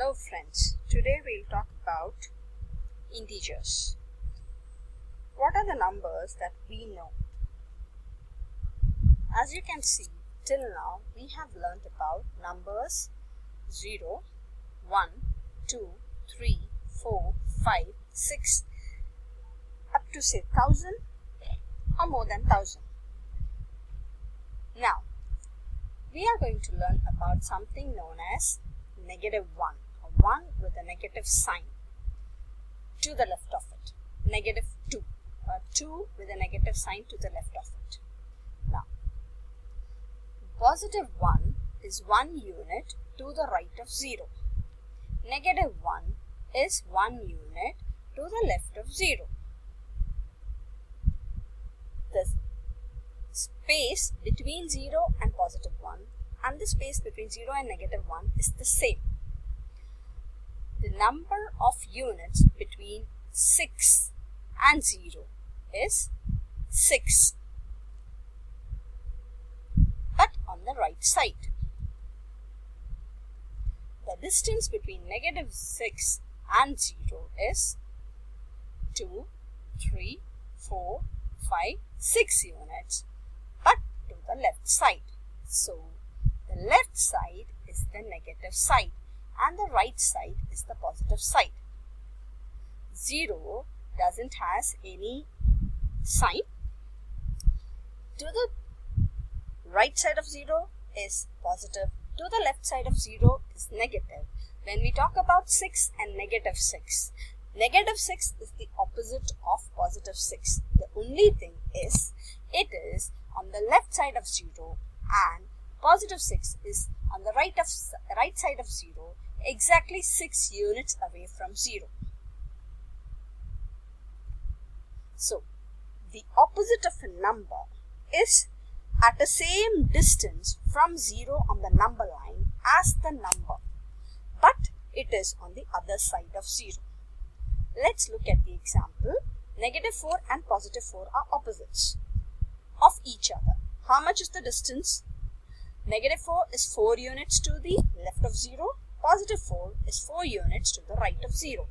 Hello friends, today we'll talk about integers. What are the numbers that we know? As you can see, till now we have learnt about numbers 0, 1, 2, 3, 4, 5, 6 up to say 1000 or more than 1000. Now, we are going to learn about something known as negative 1, or 1 with a negative sign to the left of it. Negative 2, or 2 with a negative sign to the left of it. Now, positive 1 is 1 unit to the right of 0. Negative 1 is 1 unit to the left of 0. The space between 0 and positive 1 and the space between 0 and negative 1 is the same. The number of units between 6 and 0 is 6, but on the right side. The distance between negative 6 and 0 is 2, 3, 4, 5, 6 units, but to the left side. So, the left side is the negative side and the right side is the positive side. 0 doesn't has any sign. To the right side of 0 is positive. To the left side of 0 is negative. When we talk about 6 and negative 6, negative 6 is the opposite of positive 6. The only thing is, it is on the left side of 0 and positive 6 is on the right side of 0, exactly 6 units away from 0. So, the opposite of a number is at the same distance from 0 on the number line as the number, but it is on the other side of 0. Let's look at the example. Negative 4 and positive 4 are opposites of each other. How much is the distance? Negative 4 is 4 units to the left of 0. Positive 4 is 4 units to the right of 0.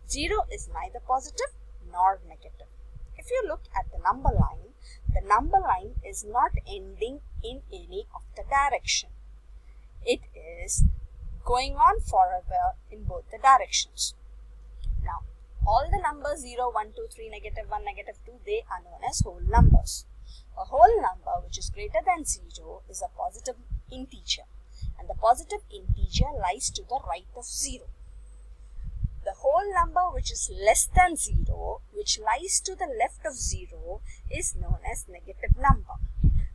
0 is neither positive nor negative. If you look at the number line is not ending in any of the direction. It is going on forever in both the directions. Now, all the numbers 0, 1, 2, 3, negative 1, negative 2, they are known as whole numbers. A whole number which is greater than 0 is a positive integer, and the positive integer lies to the right of 0. The whole number which is less than 0, which lies to the left of 0, is known as negative number.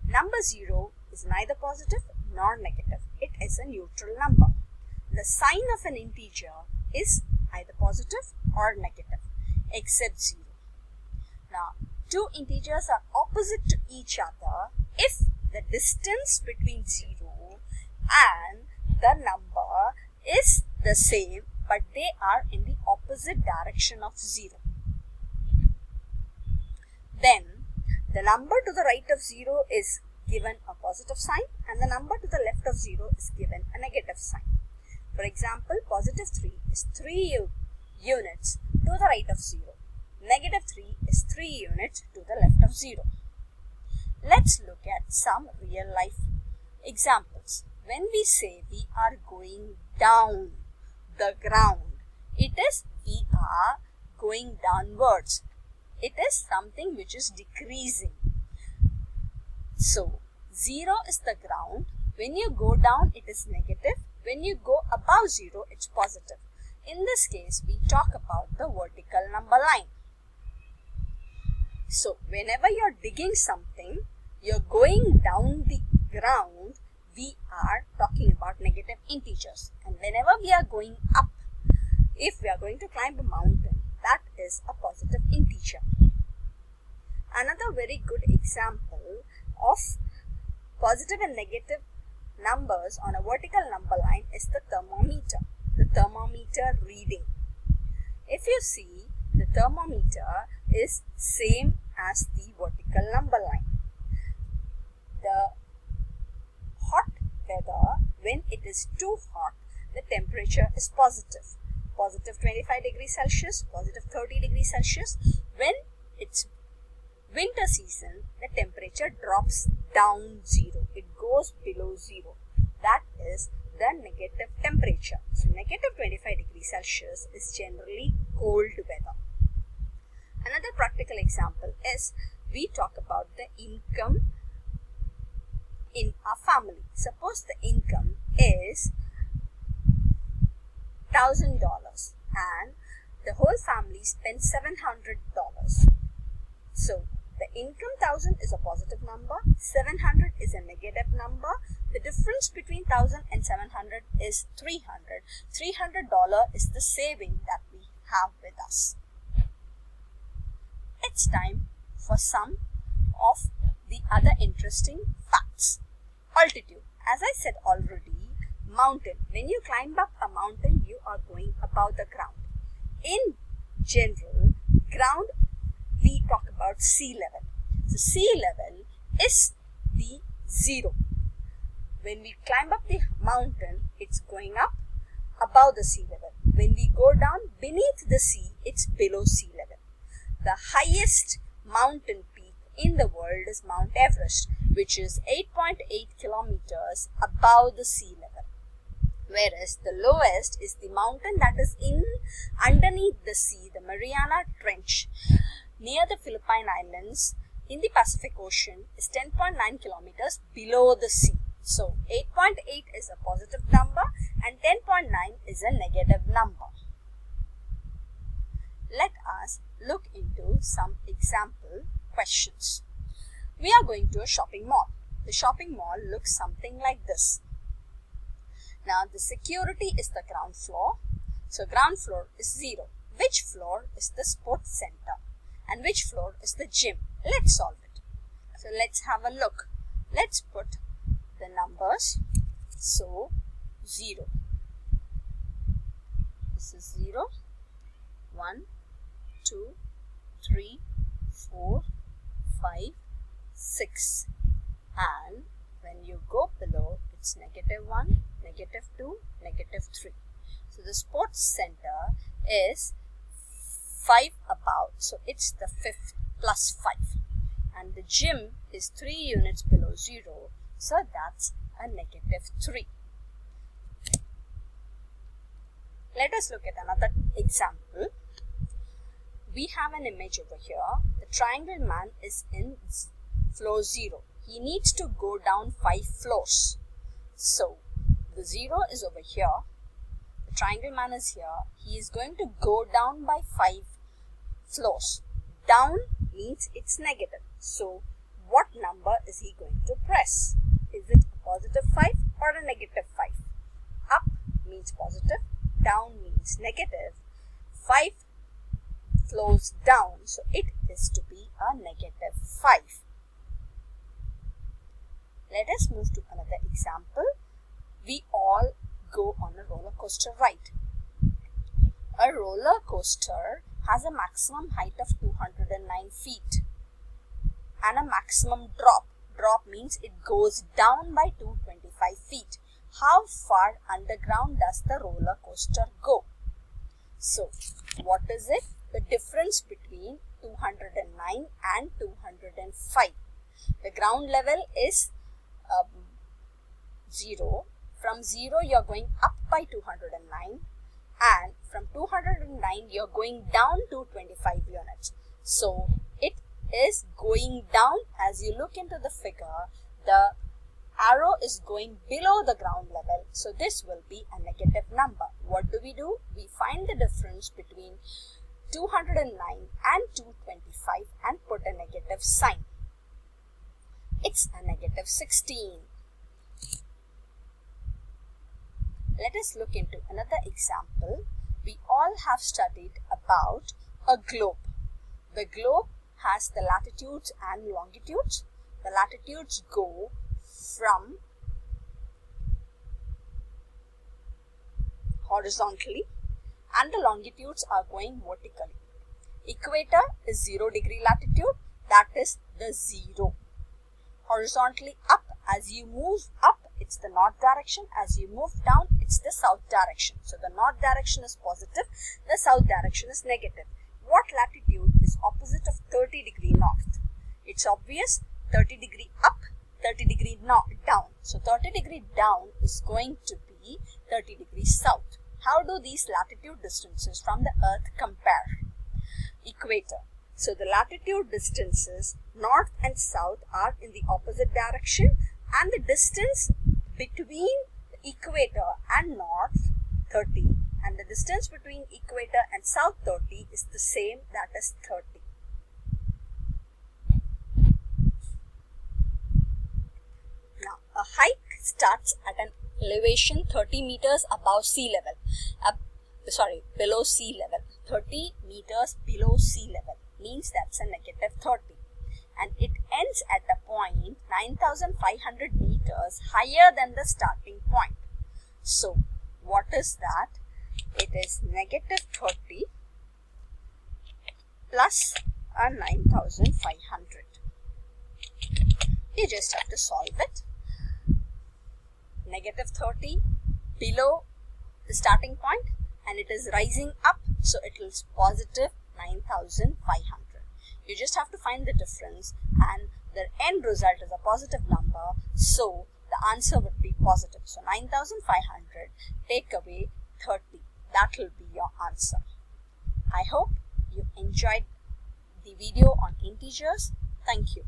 Number 0 is neither positive nor negative. It is a neutral number. The sign of an integer is either positive or negative, except 0. Now, two integers are opposite to each other if the distance between 0 and the number is the same, but they are in the opposite direction of 0. Then, the number to the right of 0 is given a positive sign and the number to the left of 0 is given a negative sign. For example, positive 3 is 3 units to the right of 0. Negative 3 is 3 units to the left of 0. Let's look at some real life examples. When we say we are going down the ground, it is we are going downwards. It is something which is decreasing. So, 0 is the ground. When you go down, it is negative. When you go above 0, it's positive. In this case, we talk about the vertical number line. So, whenever you're digging something, you're going down the ground, we are talking about negative integers. And whenever we are going up, if we are going to climb a mountain, that is a positive integer. Another very good example of positive and negative numbers on a vertical number line is the thermometer. The thermometer reading. If you see, the thermometer is same as the vertical number line. The hot weather, when it is too hot, the temperature is positive. Positive 25 degrees Celsius, positive 30 degrees Celsius. When it's winter season, the temperature drops down 0. It goes below 0. That is the negative temperature. So negative 25 degrees Celsius is generally cold weather. Another practical example is we talk about the income in a family. Suppose the income is $1,000 and the whole family spends $700. So the income 1,000 is a positive number, 700 is a negative number. The difference between 1,000 and 700 is $300. $300 is the saving that we have with us. It's time for some of the other interesting facts. Altitude. As I said already, mountain. When you climb up a mountain, you are going above the ground. In general, ground, we talk about sea level. So sea level is the 0. When we climb up the mountain, it's going up above the sea level. When we go down beneath the sea, it's below sea level. The highest mountain peak in the world is Mount Everest, which is 8.8 kilometers above the sea level. Whereas the lowest is the mountain that is underneath the sea, the Mariana Trench, near the Philippine Islands in the Pacific Ocean, is 10.9 kilometers below the sea. So 8.8 is a positive number and 10.9 is a negative number. Let us look into some example questions. We are going to a shopping mall. The shopping mall looks something like this. Now the security is the ground floor. So ground floor is 0. Which floor is the sports center? And which floor is the gym? Let's solve it. So let's have a look. Let's put the numbers. So 0. This is 0. 1, 2, 3, 4, 5, 6. And when you go below, it's -1, -2, -3. So the sports center is 5 above, so it's the 5th plus 5. And the gym is 3 units below 0, so that's a -3. Let us look at another example. We have an image over here. The triangle man is in floor 0. He needs to go down 5 floors. So the 0 is over here. The triangle man is here. He is going to go down by 5 floors. Down means it's negative. So what number is he going to press? Is it a positive 5 or a negative 5? Up means positive. Down means negative. 5 floors down, so it is to be a -5. Let us move to another example. We all go on a roller coaster ride. A roller coaster has a maximum height of 209 feet and a maximum drop. Drop means it goes down by 225 feet. How far underground does the roller coaster go? So, what is it? The difference between 209 and 205. The ground level is 0. From 0 you are going up by 209 and from 209 you are going down to 25 units. So it is going down. As you look into the figure, the arrow is going below the ground level. So this will be a negative number. What do? We find the difference between 209 and 225 and put a negative sign. It's a -16. Let us look into another example. We all have studied about a globe. The globe has the latitudes and longitudes. The latitudes go from horizontally and the longitudes are going vertically. Equator is 0 degree latitude, that is the 0. Horizontally up, as you move up, it's the north direction. As you move down, it's it's the south direction. So the north direction is positive, the south direction is negative. What latitude is opposite of 30 degree north? It's obvious, 30 degree up, 30 degree down. So 30 degree down is going to be 30 degrees south. How do these latitude distances from the earth compare? Equator. So the latitude distances north and south are in the opposite direction, and the distance between the equator and north 30, and the distance between equator and south 30 is the same, that is 30. Now a hike starts at an elevation 30 meters above sea level. Below sea level. 30 meters below sea level means that's a negative 30. And it ends at a point 9,500 meters higher than the starting point. So what is that? It is negative 30 plus a 9,500. You just have to solve it. Negative 30 below the starting point, and it is rising up, so it is positive 9,500. You just have to find the difference, and the end result is a positive number, so the answer would be positive. So 9,500 take away 30, that will be your answer. I hope you enjoyed the video on integers. Thank you.